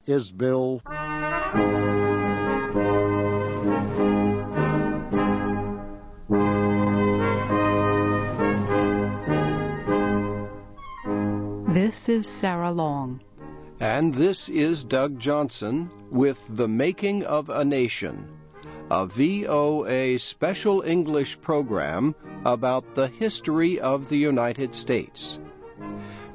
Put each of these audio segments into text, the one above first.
is Bill. This is Sarah Long. And this is Doug Johnson with The Making of a Nation, a VOA special English program about the history of the United States.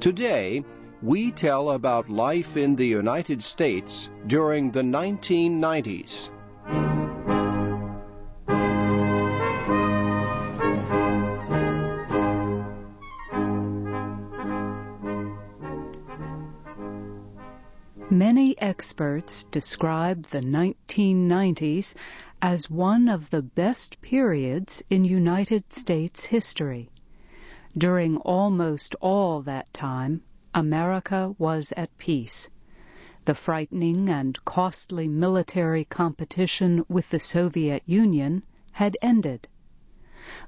Today, we tell about life in the United States during the 1990s. Many experts describe the 1990s as one of the best periods in United States history. During almost all that time, America was at peace. The frightening and costly military competition with the Soviet Union had ended.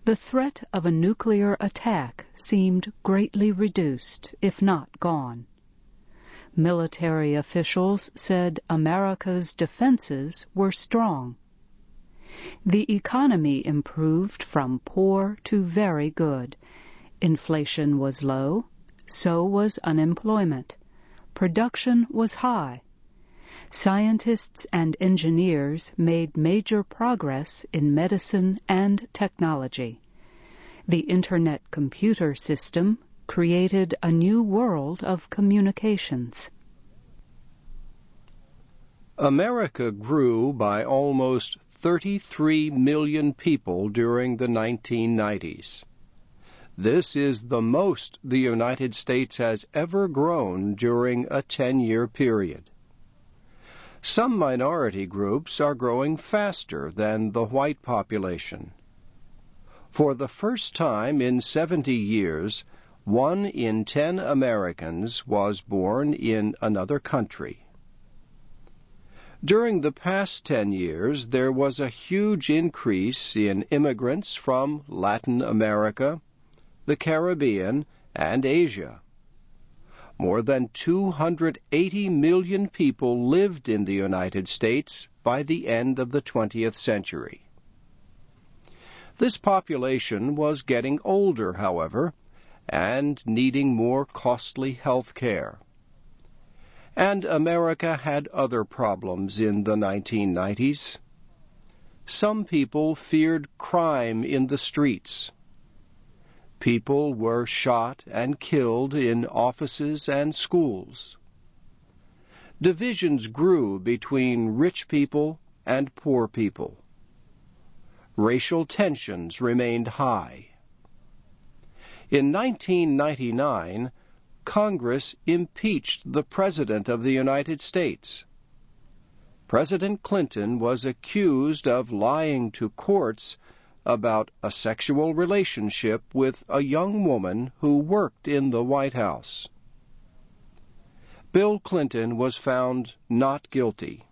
The threat of a nuclear attack seemed greatly reduced, if not gone. Military officials said America's defenses were strong. The economy improved from poor to very good. Inflation was low, so was unemployment. Production was high. Scientists and engineers made major progress in medicine and technology. The Internet computer system created a new world of communications. America grew by almost 33 million people during the 1990s. This is the most the United States has ever grown during a 10-year period. Some minority groups are growing faster than the white population. For the first time in 70 years, 1 in 10 Americans was born in another country. During the past 10 years, there was a huge increase in immigrants from Latin America, the Caribbean, and Asia. More than 280 million people lived in the United States by the end of the 20th century. This population was getting older, however, and needing more costly health care. And America had other problems in the 1990s. Some people feared crime in the streets. People were shot and killed in offices and schools. Divisions grew between rich people and poor people. Racial tensions remained high. In 1999, Congress impeached the President of the United States. President Clinton was accused of lying to courts about a sexual relationship with a young woman who worked in the White House. Bill Clinton was found not guilty.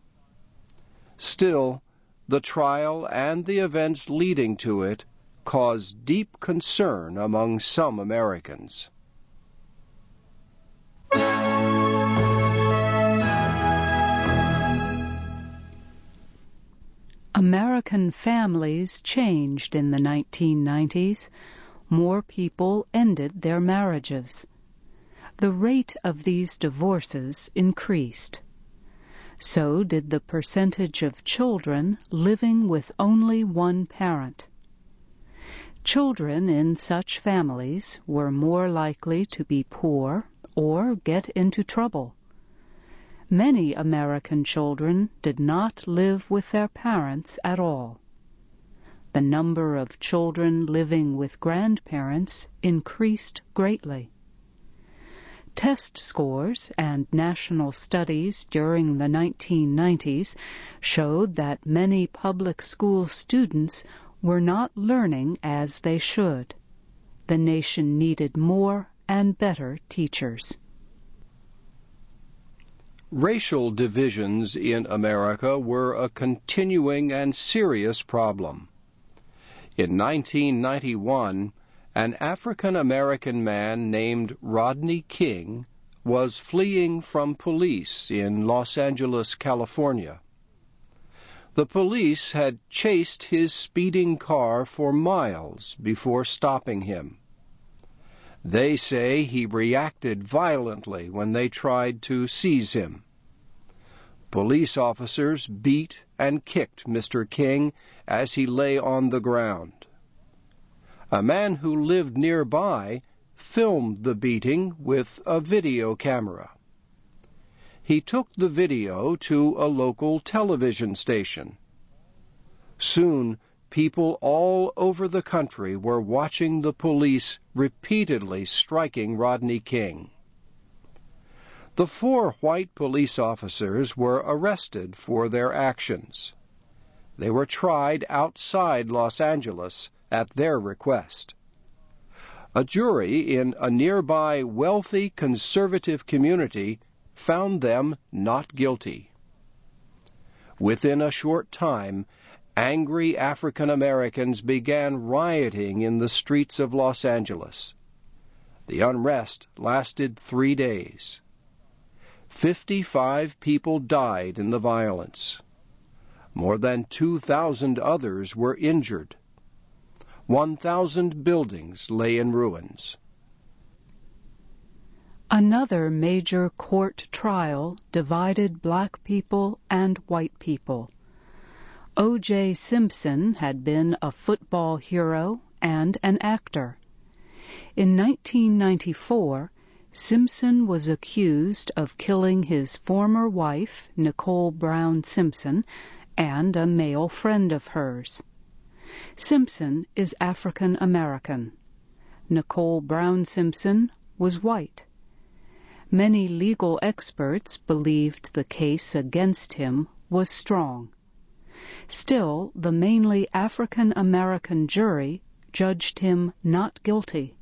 Still, the trial and the events leading to it caused deep concern among some Americans. American families changed in the 1990s. More people ended their marriages. The rate of these divorces increased. So did the percentage of children living with only one parent. Children in such families were more likely to be poor or get into trouble. Many American children did not live with their parents at all. The number of children living with grandparents increased greatly. Test scores and national studies during the 1990s showed that many public school students were not learning as they should. The nation needed more and better teachers. Racial divisions in America were a continuing and serious problem. In 1991, an African-American man named Rodney King was fleeing from police in Los Angeles, California. The police had chased his speeding car for miles before stopping him. They say he reacted violently when they tried to seize him. Police officers beat and kicked Mr. King as he lay on the ground. A man who lived nearby filmed the beating with a video camera. He took the video to a local television station. Soon, people all over the country were watching the police repeatedly striking Rodney King. The 4 white police officers were arrested for their actions. They were tried outside Los Angeles at their request. A jury in a nearby wealthy conservative community found them not guilty. Within a short time, angry African Americans began rioting in the streets of Los Angeles. The unrest lasted 3 days. 55 people died in the violence. More than 2,000 others were injured. 1,000 buildings lay in ruins. Another major court trial divided black people and white people. O.J. Simpson had been a football hero and an actor. In 1994, Simpson was accused of killing his former wife, Nicole Brown Simpson, and a male friend of hers. Simpson is African American. Nicole Brown Simpson was white. Many legal experts believed the case against him was strong. Still, the mainly African American jury judged him not guilty.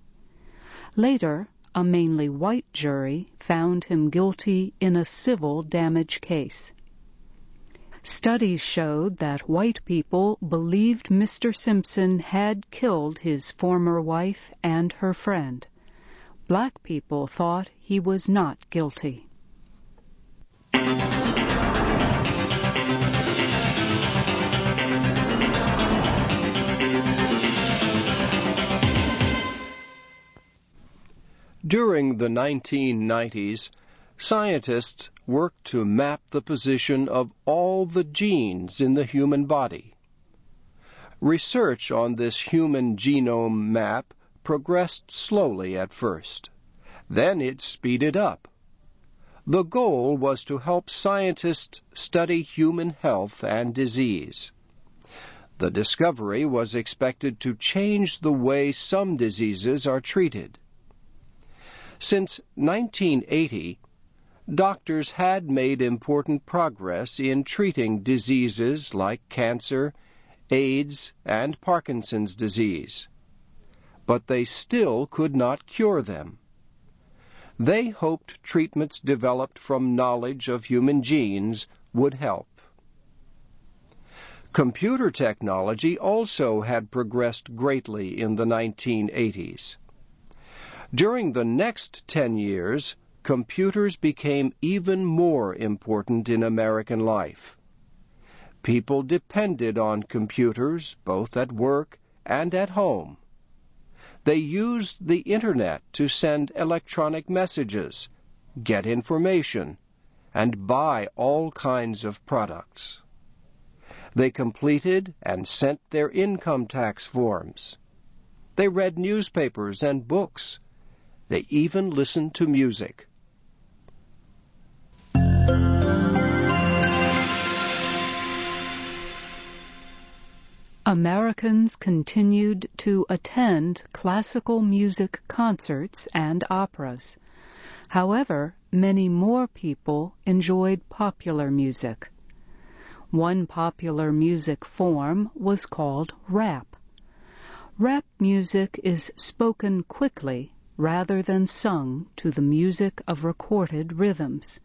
Later, a mainly white jury found him guilty in a civil damage case. Studies showed that white people believed Mr. Simpson had killed his former wife and her friend. Black people thought he was not guilty. During the 1990s, scientists worked to map the position of all the genes in the human body. Research on this human genome map progressed slowly at first. Then it speeded up. The goal was to help scientists study human health and disease. The discovery was expected to change the way some diseases are treated. Since 1980, doctors had made important progress in treating diseases like cancer, AIDS, and Parkinson's disease. But they still could not cure them. They hoped treatments developed from knowledge of human genes would help. Computer technology also had progressed greatly in the 1980s. During the next 10 years, computers became even more important in American life. People depended on computers both at work and at home. They used the Internet to send electronic messages, get information, and buy all kinds of products. They completed and sent their income tax forms. They read newspapers and books. They even listened to music. Americans continued to attend classical music concerts and operas. However, many more people enjoyed popular music. One popular music form was called rap. Rap music is spoken quickly rather than sung to the music of recorded rhythms.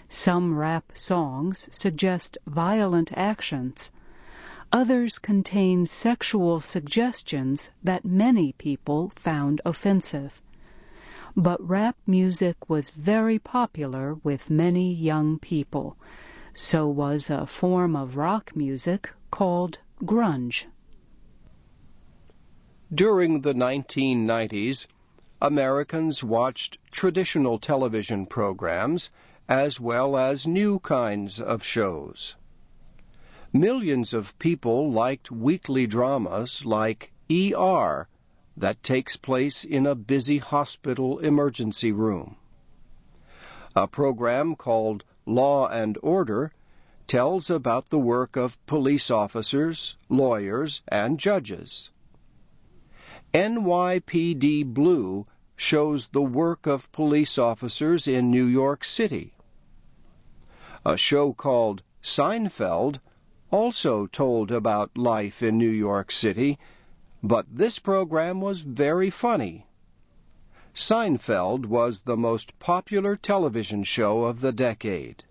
Some rap songs suggest violent actions. Others contain sexual suggestions that many people found offensive. But rap music was very popular with many young people. So was a form of rock music called grunge. During the 1990s, Americans watched traditional television programs as well as new kinds of shows. Millions of people liked weekly dramas like ER that takes place in a busy hospital emergency room. A program called Law and Order tells about the work of police officers, lawyers, and judges. NYPD Blue shows the work of police officers in New York City. A show called Seinfeld also told about life in New York City, but this program was very funny. Seinfeld was the most popular television show of the decade.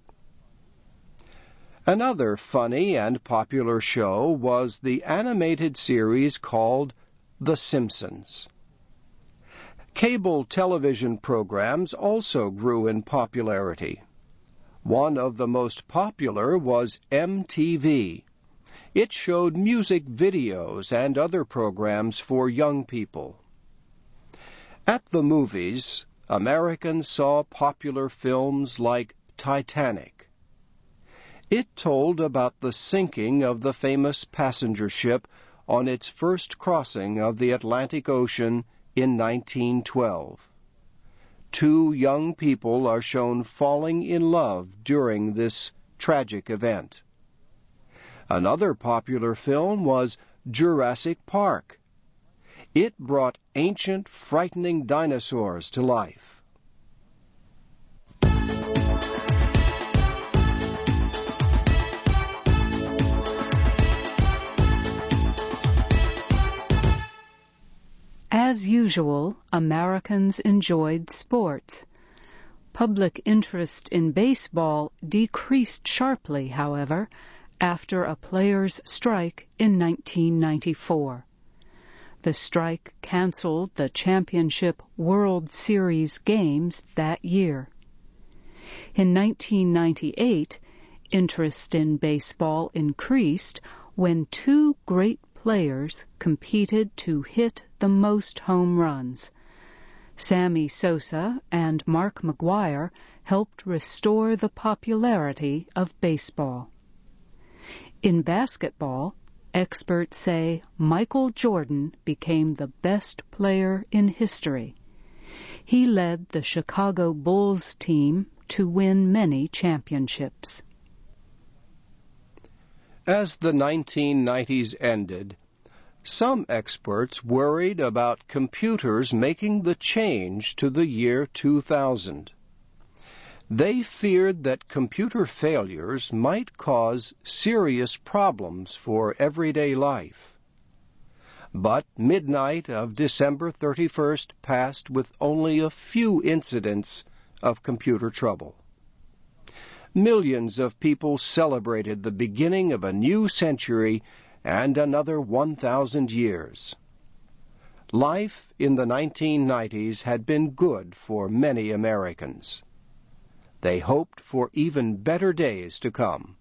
Another funny and popular show was the animated series called The Simpsons. Cable television programs also grew in popularity. One of the most popular was MTV. It showed music videos and other programs for young people. At the movies, Americans saw popular films like Titanic. It told about the sinking of the famous passenger ship on its first crossing of the Atlantic Ocean in 1912. Two young people are shown falling in love during this tragic event. Another popular film was Jurassic Park. It brought ancient, frightening dinosaurs to life. As usual, Americans enjoyed sports. Public interest in baseball decreased sharply, however, after a players' strike in 1994. The strike canceled the championship World Series games that year. In 1998, interest in baseball increased when two great players competed to hit the most home runs. Sammy Sosa and Mark McGwire helped restore the popularity of baseball. In basketball, experts say Michael Jordan became the best player in history. He led the Chicago Bulls team to win many championships. As the 1990s ended, some experts worried about computers making the change to the year 2000. They feared that computer failures might cause serious problems for everyday life. But midnight of December 31st passed with only a few incidents of computer trouble. Millions of people celebrated the beginning of a new century and another 1,000 years. Life in the 1990s had been good for many Americans. They hoped for even better days to come.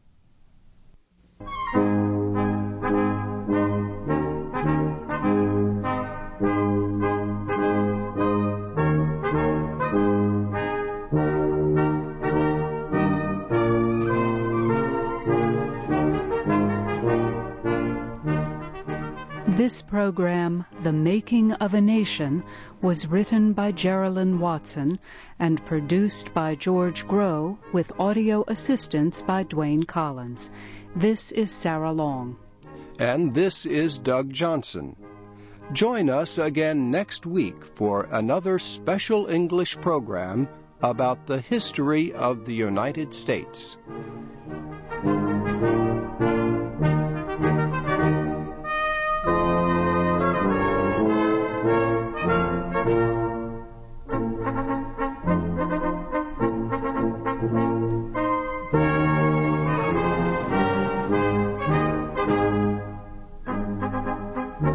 This program, The Making of a Nation, was written by Geraldine Watson and produced by George Groh with audio assistance by Dwayne Collins. This is Sarah Long. And this is Doug Johnson. Join us again next week for another special English program about the history of the United States.